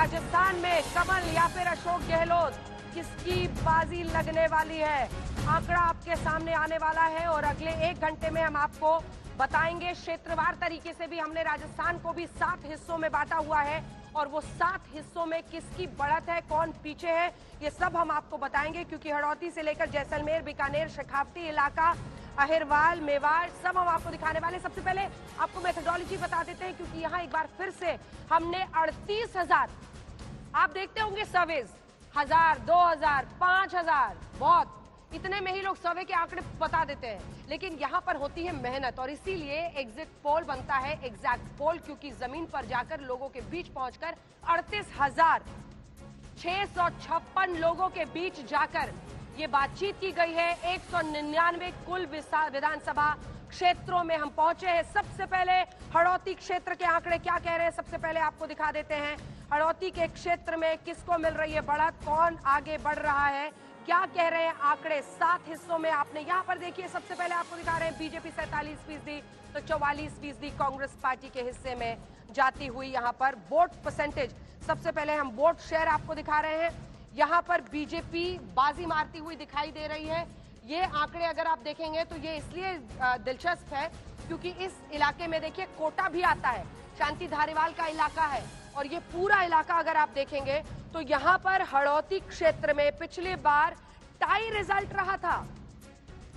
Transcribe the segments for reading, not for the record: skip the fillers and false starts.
राजस्थान में कमल या फिर अशोक गहलोत, किसकी बाजी लगने वाली है? आंकड़ा आपके सामने आने वाला है और अगले 1 घंटे में हम आपको बताएंगे। क्षेत्रवार तरीके से भी हमने राजस्थान को भी 7 हिस्सों में बांटा हुआ है और वो 7 हिस्सों में किसकी बढ़त है, कौन पीछे है, ये सब हम आपको बताएंगे। क्योंकि हड़ौती से लेकर जैसलमेर, बीकानेर, शेखावटी इलाका, अहिरवाल, मेवाड़, सब हम आपको दिखाने वाले। सबसे पहले आपको मेथोडोलॉजी बता देते हैं, क्योंकि यहाँ एक बार फिर से हमने 38,000, आप देखते होंगे सर्वेज 1000, 2000, 5000, बहुत इतने में ही लोग सर्वे के आंकड़े बता देते हैं, लेकिन यहाँ पर होती है मेहनत और इसीलिए एग्जिट पोल बनता है एग्जैक्ट पोल। क्योंकि जमीन पर जाकर लोगों के बीच पहुंचकर 38,656 लोगों के बीच जाकर ये बातचीत की गई है। 199 कुल विधानसभा क्षेत्रों में हम पहुंचे हैं। सबसे पहले हड़ौती क्षेत्र के आंकड़े क्या कह रहे हैं, सबसे पहले आपको दिखा देते हैं। हड़ौती के क्षेत्र में किसको मिल रही है बढ़त, कौन आगे बढ़ रहा है, क्या कह रहे हैं आंकड़े। 7 हिस्सों में आपने यहाँ पर देखिए, सबसे पहले आपको दिखा रहे हैं बीजेपी 47%, तो 44% कांग्रेस पार्टी के हिस्से में जाती हुई यहाँ पर वोट परसेंटेज। सबसे पहले हम वोट शेयर आपको दिखा रहे हैं। यहाँ पर बीजेपी बाजी मारती हुई दिखाई दे रही है। ये आंकड़े अगर आप देखेंगे तो ये इसलिए दिलचस्प है क्योंकि इस इलाके में देखिए कोटा भी आता है, शांति धारीवाल का इलाका है और ये पूरा इलाका अगर आप देखेंगे तो यहाँ पर हड़ौती क्षेत्र में पिछली बार टाई रिजल्ट रहा था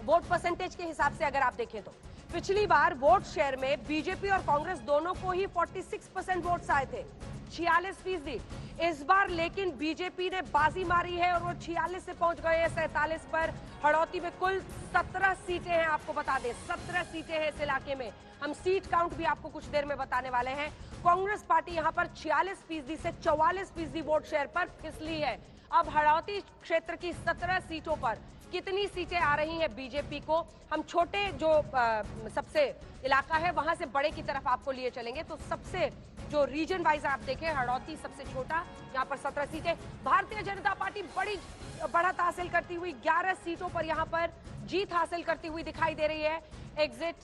वोट परसेंटेज के हिसाब से। अगर आप देखें तो पिछली बार वोट शेयर में बीजेपी और कांग्रेस दोनों को ही 46% वोट्स आए थे, 46%। इस बार लेकिन बीजेपी ने बाजी मारी है और वो 46 से पहुंच गए हैं 47 पर। हड़ौती में कुल 17 सीटें हैं, आपको बता दें 17 सीटें हैं इस इलाके में। हम सीट काउंट भी आपको कुछ देर में बताने वाले हैं। कांग्रेस पार्टी यहां पर 46% से 44% वोट शेयर पर फिसली है। अब हड़ौती क्षेत्र की 17 सीटों पर कितनी सीटें आ रही हैं बीजेपी को, हम छोटे जो सबसे इलाका है वहां से बड़े की तरफ आपको लिए चलेंगे। तो सबसे जो रीजन वाइज आप देखें, हड़ौती सबसे छोटा, यहाँ पर 17 सीटें। भारतीय जनता पार्टी बड़ी बढ़त हासिल करती हुई 11 सीटों पर यहाँ पर जीत हासिल करती हुई दिखाई दे रही है एग्जिट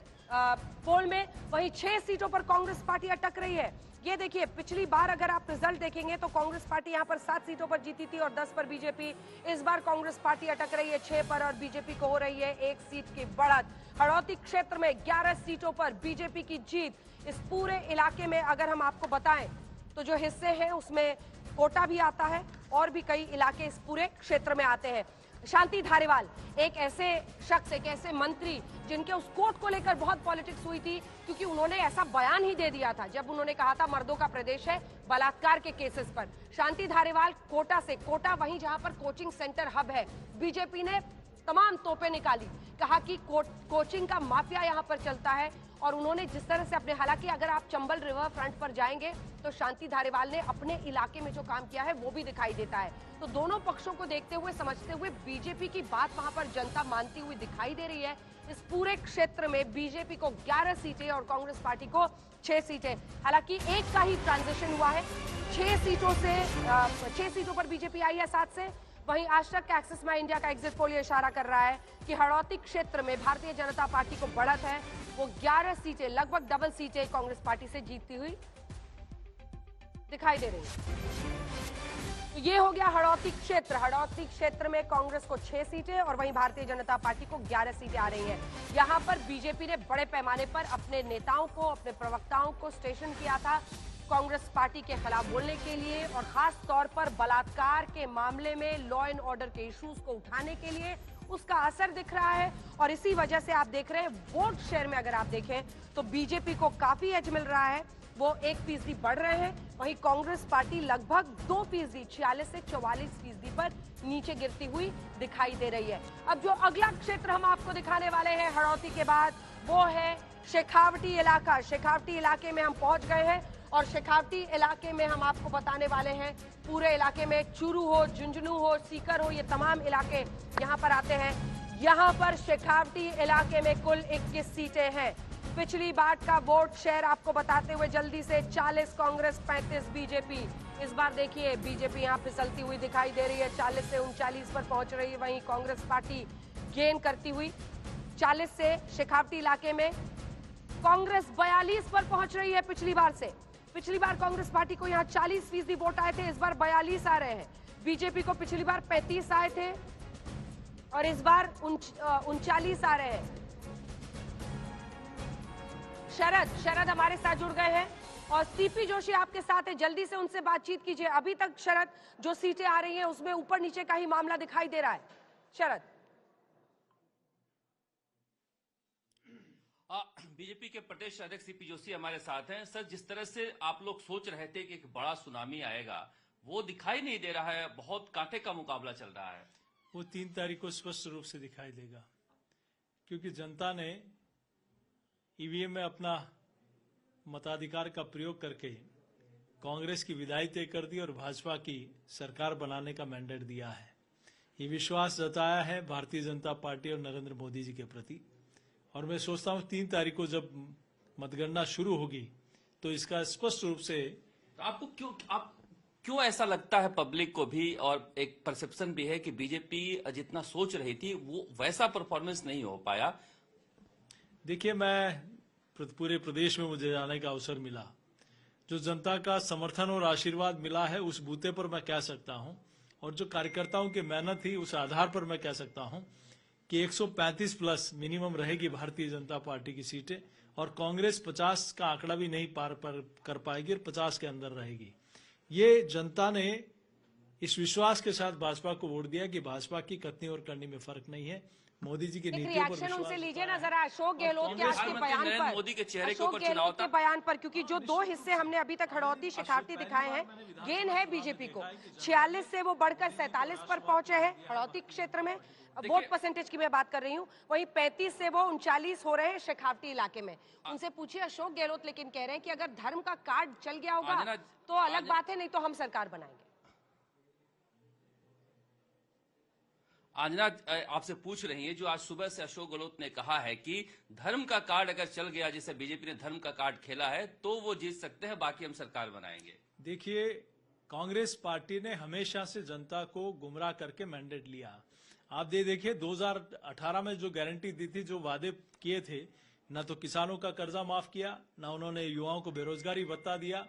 पोल में। वहीं 6 सीटों पर कांग्रेस पार्टी अटक रही है। ये देखिए पिछली बार अगर आप रिजल्ट देखेंगे तो कांग्रेस पार्टी यहां पर 7 सीटों पर जीती थी और 10 पर बीजेपी। इस बार कांग्रेस पार्टी अटक रही है 6 पर और बीजेपी को हो रही है 1 सीट की बढ़त। हड़ौती क्षेत्र में 11 सीटों पर बीजेपी की जीत। इस पूरे इलाके में अगर हम आपको बताएं तो जो हिस्से हैं उसमें कोटा भी आता है और भी कई इलाके इस पूरे क्षेत्र में आते हैं। शांति धारीवाल एक ऐसे शख्स, एक ऐसे मंत्री जिनके उस कोर्ट को लेकर बहुत पॉलिटिक्स हुई थी, क्योंकि उन्होंने ऐसा बयान ही दे दिया था जब उन्होंने कहा था मर्दों का प्रदेश है बलात्कार के केसेस पर। शांति धारीवाल कोटा से, कोटा वहीं जहां पर कोचिंग सेंटर हब है, बीजेपी ने तमाम तोपें निकाली, कहा कि कोचिंग का माफिया यहां पर चलता है। और उन्होंने जिस तरह से अपने, हालांकि अगर आप चंबल रिवर फ्रंट पर जाएंगे तो शांति धारीवाल ने अपने इलाके में जो काम किया है वो भी दिखाई देता है। तो दोनों पक्षों को देखते हुए, समझते हुए बीजेपी की बात वहां पर जनता मानती हुई दिखाई दे रही है। इस पूरे क्षेत्र में बीजेपी को 11 सीटें और कांग्रेस पार्टी को 6 सीटें। हालांकि एक का ही ट्रांजिशन हुआ है, 6 सीटों पर बीजेपी आई है 7 से। वहीं आज तक एक्सिस माई इंडिया का एग्जिट पोल ये इशारा कर रहा है कि हड़ौती क्षेत्र में भारतीय जनता पार्टी को बढ़त है, वो 11 सीटें, लगभग डबल सीटें कांग्रेस पार्टी से जीतती हुई दिखाई दे रही है। तो ये हो गया हड़ौती क्षेत्र। हड़ौती क्षेत्र में कांग्रेस को 6 सीटें और वहीं भारतीय जनता पार्टी को 11 सीटें आ रही हैं। यहां पर बीजेपी ने बड़े पैमाने पर अपने नेताओं को, अपने प्रवक्ताओं को स्टेशन किया था कांग्रेस पार्टी के खिलाफ बोलने के लिए और खास तौर पर बलात्कार के मामले में लॉ एंड ऑर्डर के इश्यूज को उठाने के लिए। उसका असर दिख रहा है और इसी वजह से आप देख रहे हैं वोट शेयर में अगर आप देखें तो बीजेपी को काफी एज मिल रहा है, वो 1% बढ़ रहे हैं। वहीं कांग्रेस पार्टी लगभग 2%, 46 से 44% पर नीचे गिरती हुई दिखाई दे रही है। अब जो अगला क्षेत्र हम आपको दिखाने वाले हैं हड़ौती के बाद, वो है शेखावटी इलाका। शेखावटी इलाके में हम पहुंच गए हैं और शेखावटी इलाके में हम आपको बताने वाले हैं, पूरे इलाके में चूरू हो, झुंझुनू हो, सीकर हो, ये तमाम इलाके यहाँ पर आते हैं। यहाँ पर शेखावटी इलाके में कुल 21 सीटें हैं। पिछली बार का वोट शेयर आपको बताते हुए जल्दी से, 40 कांग्रेस, 35 बीजेपी। इस बार देखिए बीजेपी यहाँ फिसलती हुई दिखाई दे रही है, 40 से 39 पर पहुंच रही है। वहीं कांग्रेस पार्टी गेन करती हुई 40 से शेखावटी इलाके में कांग्रेस 42 पर पहुंच रही है पिछली बार से। पिछली बार कांग्रेस पार्टी को यहाँ 40% वोट आए थे, इस बार 42 आ रहे हैं। बीजेपी को पिछली बार 35 आए थे और इस बार 39 आ रहे हैं। शरद हमारे साथ जुड़ गए हैं और सीपी जोशी आपके साथ है, जल्दी से उनसे बातचीत कीजिए। अभी तक शरद जो सीटें आ रही हैं उसमें ऊपर नीचे का ही मामला दिखाई दे रहा है। शरद, बीजेपी के प्रदेश अध्यक्ष सीपी जोशी हमारे साथ हैं। सर, जिस तरह से आप लोग सोच रहे थे कि एक बड़ा सुनामी आएगा, वो दिखाई नहीं दे रहा है। बहुत कांटे का मुकाबला चल रहा है। वो 3 तारीख को स्पष्ट रूप से दिखाई देगा, क्योंकि जनता ने ईवीएम में अपना मताधिकार का प्रयोग करके कांग्रेस की विदाई तय कर दी और भाजपा की सरकार बनाने का मैंडेट दिया है। ये विश्वास जताया है भारतीय जनता पार्टी और नरेंद्र मोदी जी के प्रति। और मैं सोचता हूं 3 तारीख को जब मतगणना शुरू होगी तो इसका स्पष्ट रूप से आपको क्यों ऐसा लगता है, पब्लिक को भी, और एक परसेप्शन भी है कि बीजेपी जितना सोच रही थी वो वैसा परफॉर्मेंस नहीं हो पाया? देखिए, मैं पूरे प्रदेश में मुझे जाने का अवसर मिला। जो जनता का समर्थन और आशीर्वाद मिला है उस बूते पर मैं कह सकता हूं, और जो कार्यकर्ताओं की मेहनत थी उस आधार पर मैं कह सकता हूं कि 135 प्लस मिनिमम रहेगी भारतीय जनता पार्टी की सीटें, और कांग्रेस 50 का आंकड़ा भी नहीं पार कर पाएगी और 50 के अंदर रहेगी। ये जनता ने इस विश्वास के साथ भाजपा को वोट दिया कि भाजपा की कथनी और करनी में फर्क नहीं है। मोदी जी की नीतियों पर रिएक्शन उनसे लीजिए ना जरा अशोक गहलोत के आज के बयान पर, मोदी के चेहरे के अशोक ऊपर गहलोत के बयान पर, क्योंकि जो 2 हिस्से हमने अभी तक हड़ौती शिकायती दिखाए हैं, गेन है बीजेपी को 46 से वो बढ़कर 47 पर पहुंचे हैं हड़ौती क्षेत्र में। वोट परसेंटेज की मैं बात कर रही हूँ। वहीं 35 से वो 39 हो रहे हैं शेखावटी इलाके में। उनसे पूछिए अशोक गहलोत, लेकिन कह रहे हैं कि अगर धर्म का कार्ड चल गया होगा तो अलग बात है, नहीं तो हम सरकार बनाएंगे। आंजना आपसे पूछ रही है, जो आज सुबह से अशोक गहलोत ने कहा है कि धर्म का कार्ड अगर चल गया, जैसे बीजेपी ने धर्म का कार्ड खेला है, तो वो जीत सकते हैं, बाकी हम सरकार बनाएंगे। देखिए, कांग्रेस पार्टी ने हमेशा से जनता को गुमराह करके मैंडेट लिया। आप देखिए 2018 में जो गारंटी दी थी, जो वादे किए थे, ना तो किसानों का कर्जा माफ किया, ना उन्होंने युवाओं को बेरोजगारी भत्ता दिया,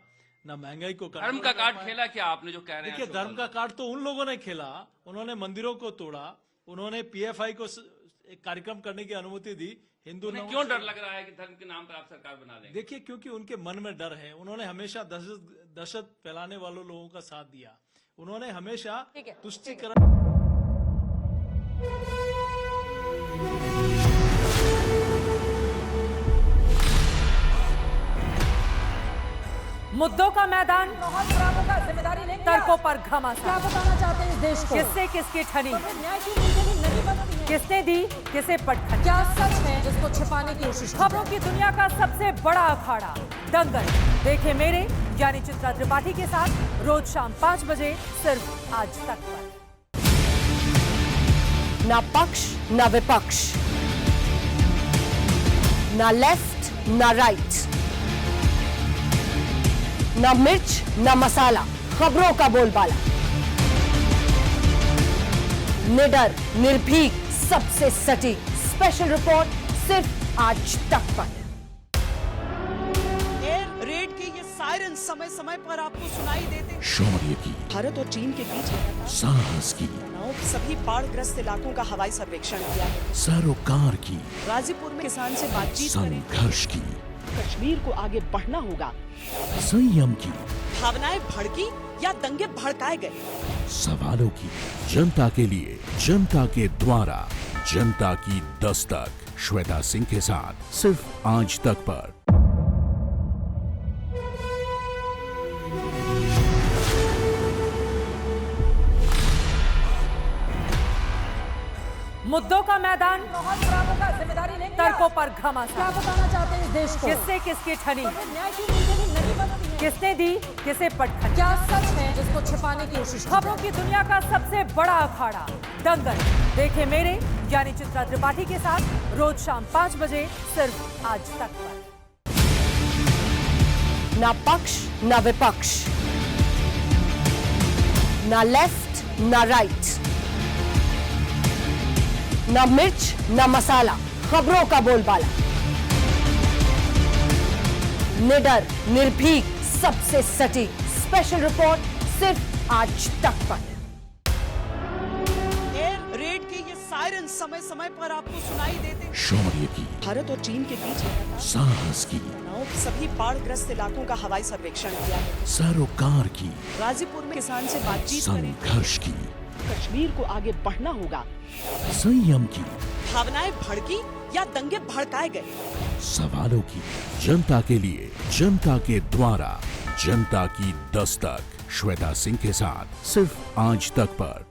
ना महंगाई को। धर्म का कार्ड खेला क्या आपने, जो कह रहे हैं? देखिए, धर्म का कार्ड तो उन लोगों ने खेला, उन्होंने मंदिरों को तोड़ा, उन्होंने पीएफआई को एक कार्यक्रम करने की अनुमति दी। हिंदू क्यों डर लग रहा है कि धर्म के नाम पर आप सरकार बना लेंगे? देखिए, क्योंकि उनके मन में डर है। उन्होंने हमेशा दहशत फैलाने वालों लोगों का साथ दिया। उन्होंने हमेशा तुष्टीकरण। मुद्दों का मैदान, बहुत का जिम्मेदारी नहीं, तर्कों पर घमासान। क्या बताना चाहते हैं इस देश को? किससे किसकी ठनी, तो न्याय की नीति नहीं बनती है। किसने दी किसे पटखनी। क्या सच है जिसको छिपाने की कोशिश? खबरों की दुनिया का सबसे बड़ा अखाड़ा दंगल देखे मेरे यानी चित्रा त्रिपाठी के साथ रोज शाम 5 बजे सिर्फ आज तक पर। ना पक्ष ना विपक्ष, ना लेफ्ट ना राइट, ना मिर्च ना मसाला, खबरों का बोलबाला, निडर निर्भीक सबसे सटीक स्पेशल रिपोर्ट सिर्फ आज तक पर। एयर रेड के ये सायरन समय समय पर आपको सुनाई देते। शौर्य की, भारत और चीन के बीच साहस की, सभी बाढ़ग्रस्त इलाकों का हवाई सर्वेक्षण किया, सरोकार की, गाजीपुर में किसान से बातचीत करें, संघर्ष की, कश्मीर को आगे बढ़ना होगा, संयम की, भावनाएं भड़की या दंगे भड़काए गए, सवालों की, जनता के लिए, जनता के द्वारा, जनता की दस्तक। श्वेता सिंह के साथ सिर्फ आज तक पर। मुद्दों का मैदान, बहुत का जिम्मेदारी नहीं, तर्कों पर घमासान। क्या बताना चाहते हैं इस देश को? किससे किसकी ठनी, तो न्याय की नीति नहीं बनती है। किसने दी किसे पटखनी। क्या सच है जिसको छिपाने की कोशिश? खबरों की दुनिया का सबसे बड़ा अखाड़ा दंगल देखे मेरे यानी चित्रा त्रिपाठी के साथ रोज शाम 5 बजे सिर्फ आज तक पर। ना पक्ष ना विपक्ष, ना लेफ्ट ना राइट, ना मिर्च ना मसाला, खबरों का बोलबाला, निडर निर्भीक सबसे सटीक स्पेशल रिपोर्ट सिर्फ आज तक पर। एयर रेड के ये सायरन समय समय पर आपको सुनाई देते। शौर्य की, भारत और चीन के बीच साहस की, सभी बाढ़ग्रस्त इलाकों का हवाई सर्वेक्षण किया। सरोकार की, गाजीपुर में किसान से बातचीत करें। संघर्ष की, कश्मीर को आगे बढ़ना होगा। संयम की, भावनाएं भड़की या दंगे भड़काए गए। सवालों की, जनता के लिए, जनता के द्वारा, जनता की दस्तक। श्वेता सिंह के साथ सिर्फ आज तक पर।